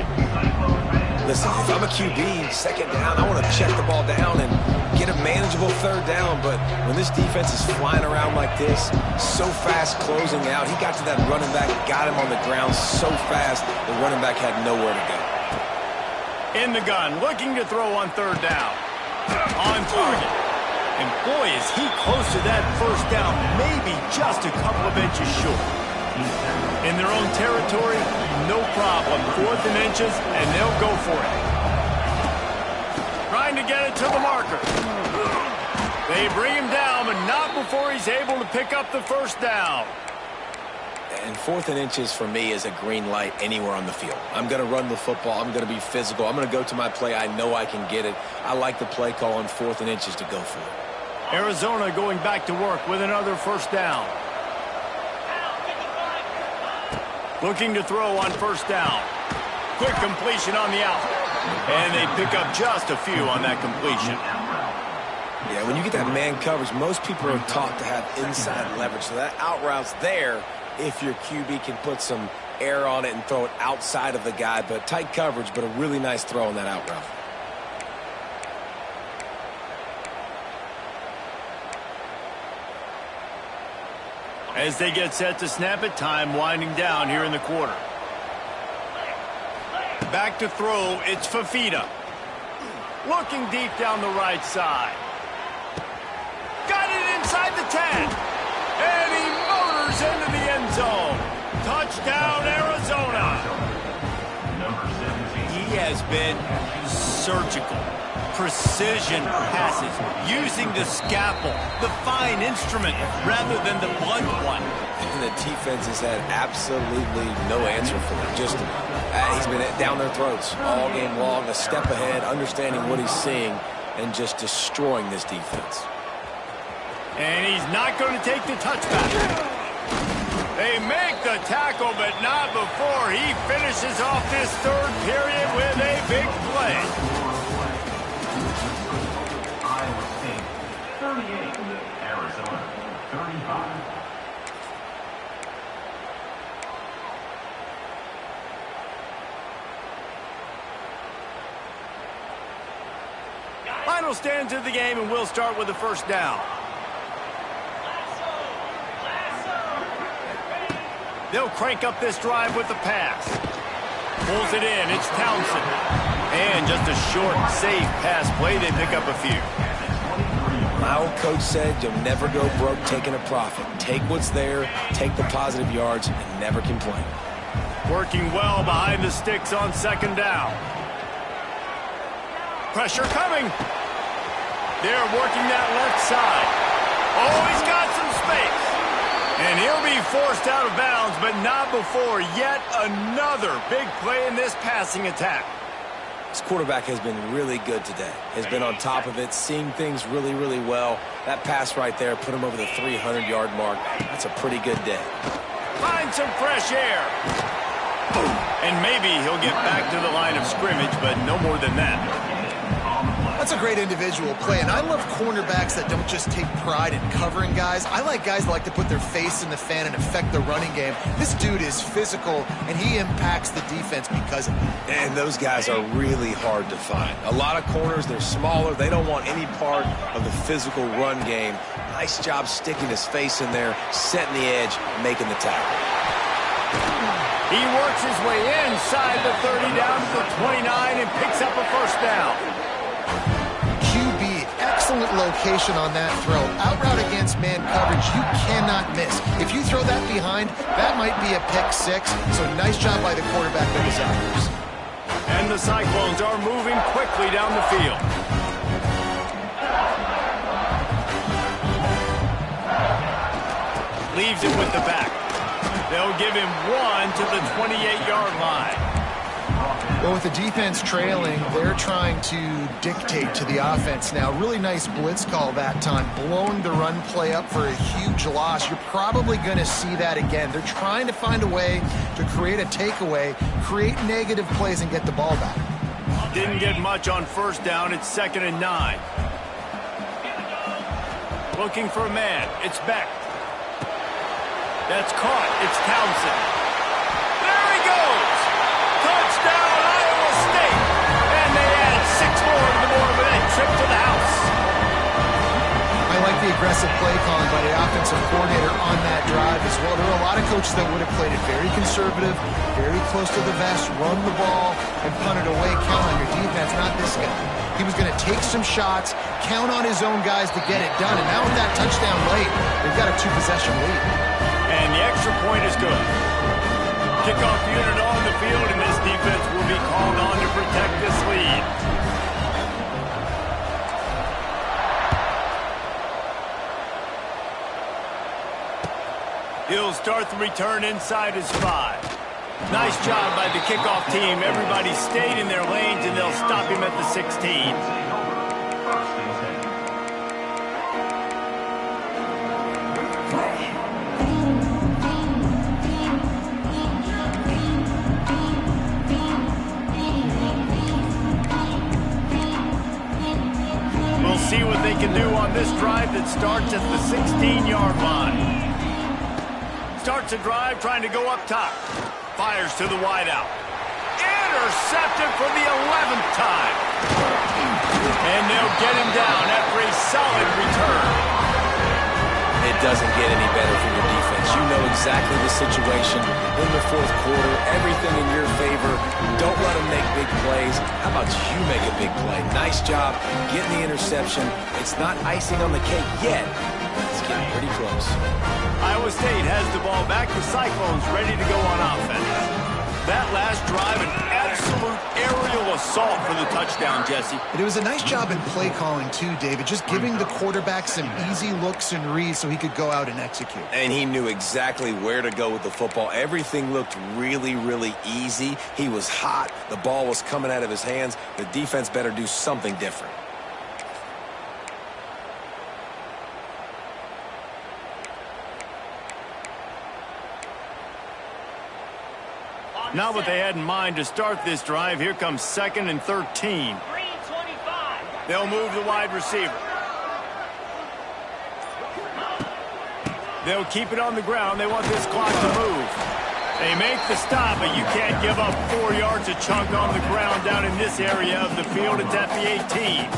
Listen, if I'm a QB, second down, I want to check the ball down and get a manageable third down. But when this defense is flying around like this, so fast closing out, he got to that running back, got him on the ground so fast, the running back had nowhere to go. In the gun, looking to throw on third down. On target. And boy, is he close to that first down, maybe just a couple of inches short. In their own territory, no problem. 4th and inches, and they'll go for it. Trying to get it to the marker. They bring him down, but not before he's able to pick up the first down. And 4th and inches for me is a green light anywhere on the field. I'm going to run the football. I'm going to be physical. I'm going to go to my play. I know I can get it. I like the play call on 4th and inches to go for it. Arizona going back to work with another first down. Looking to throw on first down. Quick completion on the out. And they pick up just a few on that completion. Yeah, when you get that man coverage, most people are taught to have inside leverage. So that out route's there if your QB can put some air on it and throw it outside of the guy. But tight coverage, but a really nice throw on that out route. As they get set to snap it, time winding down here in the quarter. Back to throw, it's Fafita. Looking deep down the right side. Got it inside the 10. And he motors into the end zone. Touchdown, Arizona. He has been surgical. Precision passes, using the scalpel, the fine instrument, rather than the blunt one. And the defense has had absolutely no answer for him. Just, he's been down their throats all game long, a step ahead, understanding what he's seeing, and just destroying this defense. And he's not going to take the touchback. They make the tackle, but not before he finishes off this third period with a big play. 38, Arizona, 35. Final stands of the game, and we'll start with the first down. They'll crank up this drive with the pass. Pulls it in, it's Townsend. And just a short, safe pass play, they pick up a few. My old coach said you'll never go broke taking a profit. Take what's there, take the positive yards, and never complain. Working well behind the sticks on second down. Pressure coming. They're working that left side. Oh, he's got some space. And he'll be forced out of bounds, but not before yet another big play in this passing attack. This quarterback has been really good today. Has been on top of it, seeing things really, really well. That pass right there put him over the 300-yard mark. That's a pretty good day. Find some fresh air. And maybe he'll get back to the line of scrimmage, but no more than that. That's a great individual play, and I love cornerbacks that don't just take pride in covering guys. I like guys that like to put their face in the fan and affect the running game. This dude is physical, and he impacts the defense because of it. And those guys are really hard to find. A lot of corners, they're smaller. They don't want any part of the physical run game. Nice job sticking his face in there, setting the edge, making the tackle. He works his way inside the 30 down to the 29 and picks up a first down. QB, excellent location on that throw. Out route against man coverage, you cannot miss. If you throw that behind, that might be a pick six. So nice job by the quarterback with his efforts. And the Cyclones are moving quickly down the field. Leaves it with the back. They'll give him one to the 28-yard line. Well, with the defense trailing, they're trying to dictate to the offense now. Really nice blitz call that time, blowing the run play up for a huge loss. You're probably going to see that again. They're trying to find a way to create a takeaway, create negative plays, and get the ball back. Didn't get much on first down. It's 2nd and 9. Looking for a man. It's Beck. That's caught. It's Townsend. There he goes! Touchdown, Iowa State! And they add 6 more to the board with a trip to the house. I like the aggressive play calling by the offensive coordinator on that drive as well. There are a lot of coaches that would have played it very conservative, very close to the vest, run the ball, and punt it away. Count on your defense, not this guy. He was going to take some shots, count on his own guys to get it done. And now with that touchdown late, they've got a 2-possession lead. And the extra point is good. Kickoff unit on the field, and this defense will be called on to protect this lead. He'll start the return inside his 5. Nice job by the kickoff team. Everybody stayed in their lanes, and they'll stop him at the 16. See what they can do on this drive that starts at the 16-yard line. Starts a drive trying to go up top. Fires to the wideout. Intercepted for the 11th time. And they'll get him down after a solid return. It doesn't get any better for your defense. You know exactly the situation in the fourth quarter. Everything in your favor. Don't let them make big plays. How about you make a big play? Nice job getting the interception. It's not icing on the cake yet. It's getting pretty close. Iowa State has the ball back. The Cyclones ready to go on offense. That last drive, an absolute aerial assault for the touchdown, Jesse. But it was a nice job in play calling too, David, just giving the quarterback some easy looks and reads so he could go out and execute. And he knew exactly where to go with the football. Everything looked really, really easy. He was hot. The ball was coming out of his hands. The defense better do something different. Not what they had in mind to start this drive. Here comes 2nd and 13. They'll move the wide receiver. They'll keep it on the ground. They want this clock to move. They make the stop, but you can't give up 4 yards a chunk on the ground down in this area of the field. It's at the 18.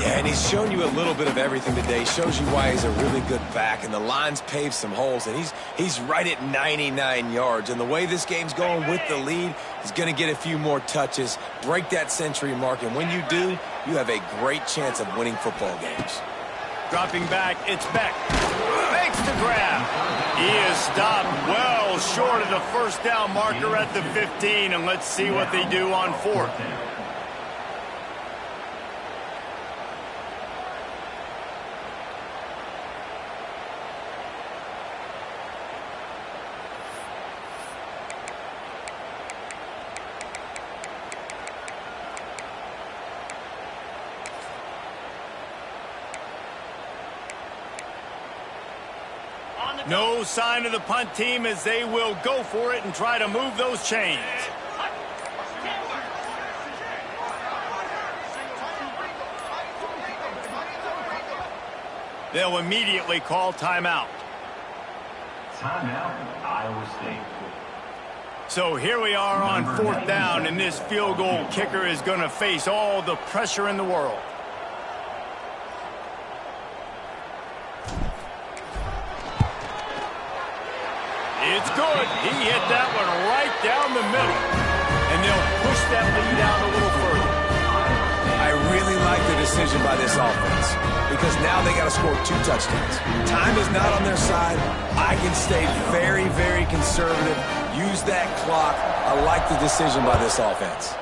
Yeah, and he's shown you a little bit of everything today. Shows you why he's a really good back, and the line's paved some holes, and he's right at 99 yards. And the way this game's going with the lead, he's going to get a few more touches, break that century mark, and when you do, you have a great chance of winning football games. Dropping back, it's Beck. Makes the grab. He is stopped well short of the first down marker at the 15, and let's see what they do on 4th. No sign of the punt team as they will go for it and try to move those chains. They'll immediately call timeout. Timeout, Iowa State. So here we are on 4th down, and this field goal kicker is going to face all the pressure in the world. It's good. He hit that one right down the middle. And they'll push that lead out a little further. I really like the decision by this offense because now they got to score 2 touchdowns. Time is not on their side. I can stay very, very conservative. Use that clock. I like the decision by this offense.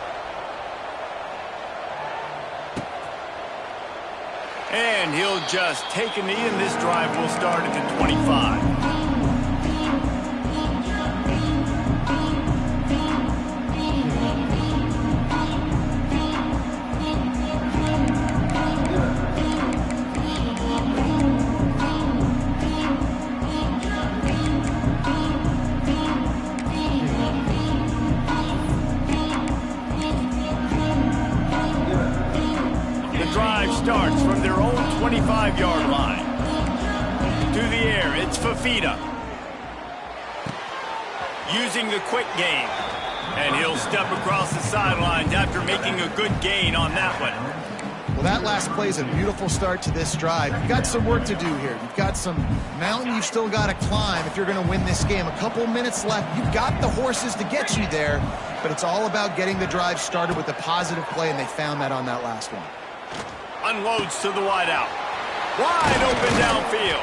And he'll just take a knee, and this drive will start at the 25. Starts from their own 25-yard line. Through the air, it's Fafita. Using the quick game. And he'll step across the sidelines after making a good gain on that one. Well, that last play is a beautiful start to this drive. You've got some work to do here. You've got some mountain you've still got to climb if you're going to win this game. A couple minutes left. You've got the horses to get you there, but it's all about getting the drive started with a positive play, and they found that on that last one. Unloads to the wideout. Wide open downfield.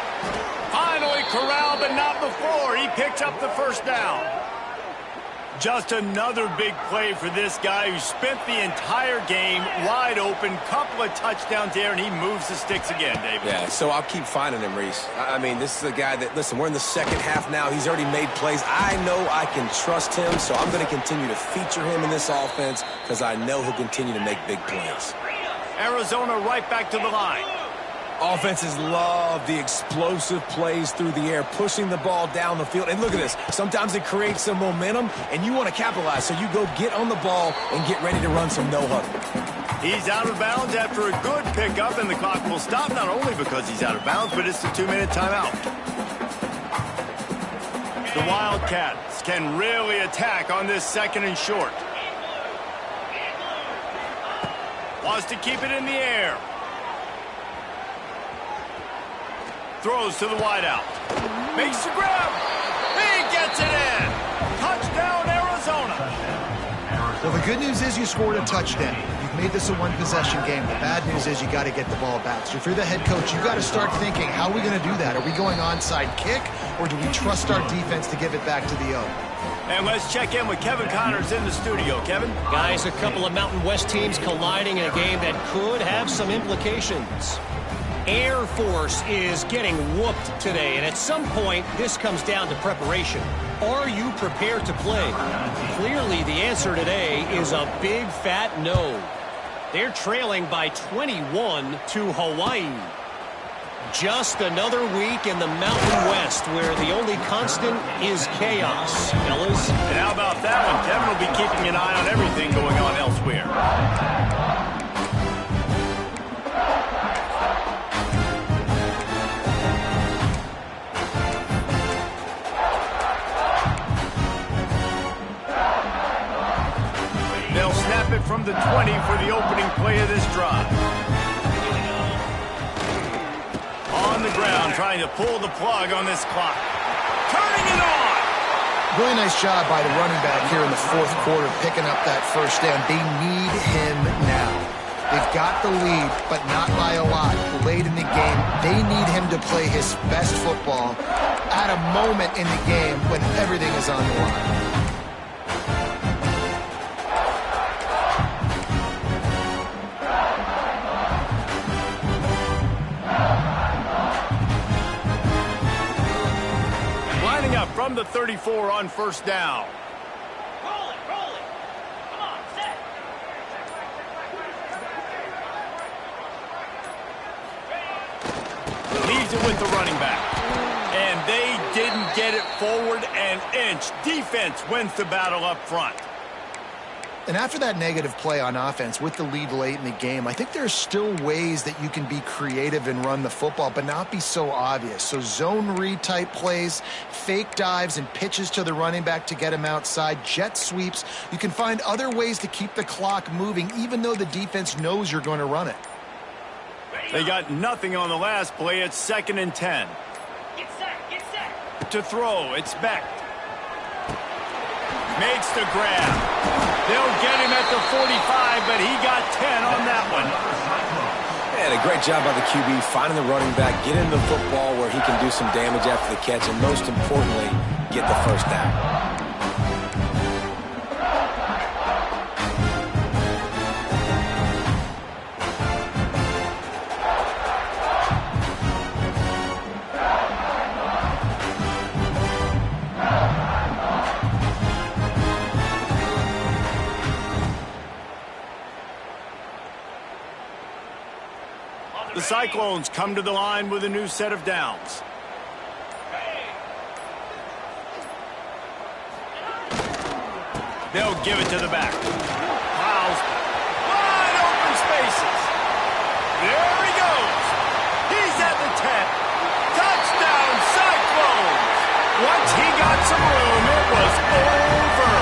Finally corralled, but not before. He picks up the first down. Just another big play for this guy who spent the entire game wide open. Couple of touchdowns there, and he moves the sticks again, David. Yeah, so I'll keep finding him, Reese. I mean, this is a guy that, listen, we're in the second half now. He's already made plays. I know I can trust him, so I'm going to continue to feature him in this offense because I know he'll continue to make big plays. Arizona right back to the line. Offenses love the explosive plays through the air, pushing the ball down the field. And look at this. Sometimes it creates some momentum, and you want to capitalize. So you go get on the ball and get ready to run some no-huddle. He's out of bounds after a good pickup, and the clock will stop not only because he's out of bounds, but it's a 2-minute timeout. The Wildcats can really attack on this 2nd and short. Wants to keep it in the air. Throws to the wideout. Makes the grab. He gets it in. Touchdown, Arizona. Well, the good news is you scored a touchdown. You've made this a one-possession game. The bad news is you got to get the ball back. So if you're the head coach, you got to start thinking, how are we going to do that? Are we going onside kick, or do we trust our defense to give it back to the O? And let's check in with Kevin Connors in the studio. Kevin? Guys, a couple of Mountain West teams colliding in a game that could have some implications. Air Force is getting whooped today, and at some point, this comes down to preparation. Are you prepared to play? Clearly, the answer today is a big fat no. They're trailing by 21 to Hawaii. Just another week in the Mountain West where the only constant is chaos, fellas. And how about that one? Kevin will be keeping an eye on everything going on elsewhere. They'll snap it from the 20 for the opening play of this drive. On the ground, trying to pull the plug on this clock. Turning it on! Really nice job by the running back here in the 4th quarter, picking up that first down. They need him now. They've got the lead, but not by a lot. Late in the game, they need him to play his best football at a moment in the game when everything is on the line. From the 34 on first down. Roll it. Come on, set. Leaves it with the running back. And they didn't get it forward an inch. Defense wins the battle up front. And after that negative play on offense with the lead late in the game, I think there's still ways that you can be creative and run the football, but not be so obvious. So zone read type plays, fake dives and pitches to the running back to get him outside, jet sweeps. You can find other ways to keep the clock moving, even though the defense knows you're going to run it. They got nothing on the last play. It's 2nd and 10. Get set, get set. To throw, it's Beck. Makes the grab. They'll get him at the 45, but he got 10 on that one. And a great job by the QB finding the running back, getting the football where he can do some damage after the catch, and most importantly, get the first down. The Cyclones come to the line with a new set of downs. They'll give it to the back. Miles, wide open spaces. There he goes. He's at the 10. Touchdown, Cyclones. Once he got some room, it was over.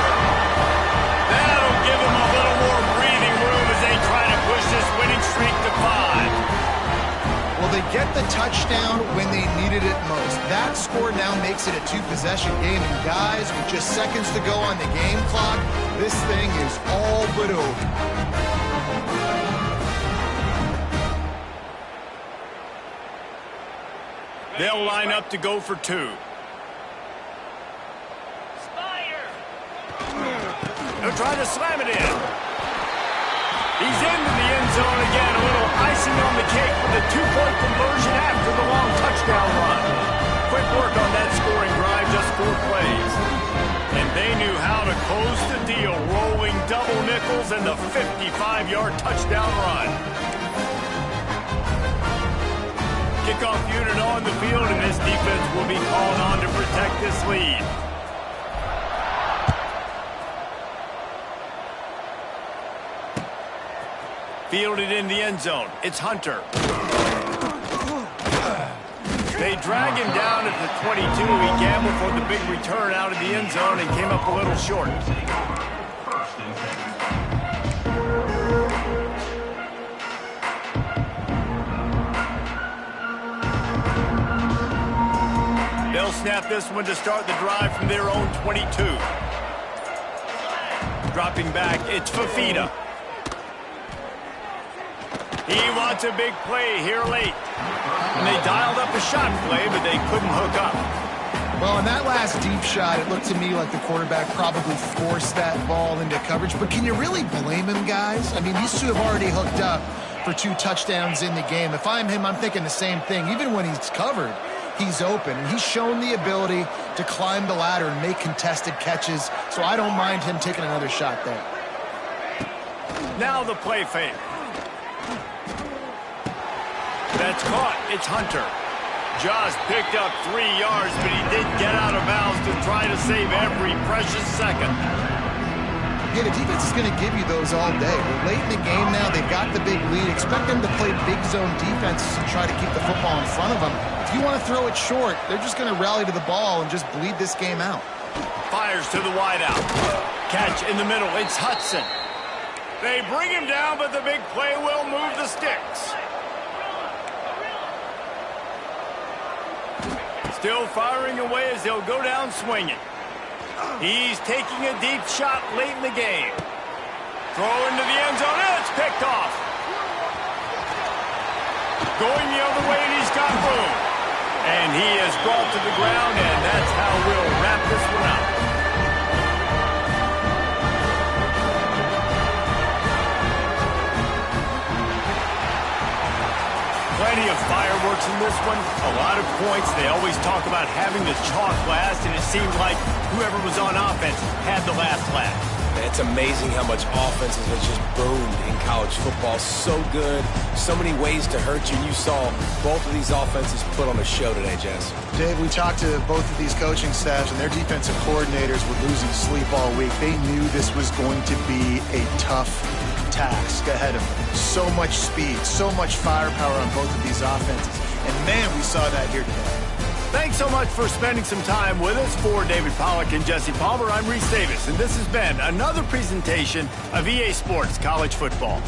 That'll give him a little more breathing room as they try to push this winning streak to 5. Well, they get the touchdown when they needed it most. That score now makes it a 2-possession game. And guys, with just seconds to go on the game clock, this thing is all but over. They'll line up to go for 2. Spire. They'll try to slam it in. He's into the end zone again. A little icing on the cake with a 2-point conversion after the long touchdown run. Quick work on that scoring drive, just 4 plays. And they knew how to close the deal, rolling double nickels and the 55-yard touchdown run. Kickoff unit on the field, and this defense will be called on to protect this lead. Fielded in the end zone. It's Hunter. They drag him down at the 22. He gambled for the big return out of the end zone and came up a little short. They'll snap this one to start the drive from their own 22. Dropping back, it's Fafita. He wants a big play here late. And they dialed up a shot play, but they couldn't hook up. Well, in that last deep shot, it looked to me like the quarterback probably forced that ball into coverage. But can you really blame him, guys? I mean, these two have already hooked up for 2 touchdowns in the game. If I'm him, I'm thinking the same thing. Even when he's covered, he's open. And he's shown the ability to climb the ladder and make contested catches. So I don't mind him taking another shot there. Now the play fake. That's caught. It's Hunter. Just picked up 3 yards, but he did get out of bounds to try to save every precious second. Yeah, the defense is going to give you those all day. We're late in the game now. They've got the big lead. Expect them to play big zone defense and try to keep the football in front of them. If you want to throw it short, they're just going to rally to the ball and just bleed this game out. Fires to the wideout. Catch in the middle. It's Hudson. They bring him down, but the big play will move the sticks. Still firing away as they'll go down swinging. He's taking a deep shot late in the game. Throw into the end zone, and it's picked off. Going the other way, and he's got room. And he is brought to the ground, and that's how we'll wrap this one up. Plenty of fireworks in this one, a lot of points. They always talk about having the chalk last, and it seemed like whoever was on offense had the last laugh. It's amazing how much offenses has just boomed in college football. So good, so many ways to hurt you. And you saw both of these offenses put on a show today, Jess. Dave, we talked to both of these coaching staffs, and their defensive coordinators were losing sleep all week. They knew this was going to be a tough task ahead of them. So much speed, so much firepower on both of these offenses. And man, we saw that here today. Thanks so much for spending some time with us. For David Pollack and Jesse Palmer, I'm Reese Davis, and this has been another presentation of EA Sports College Football.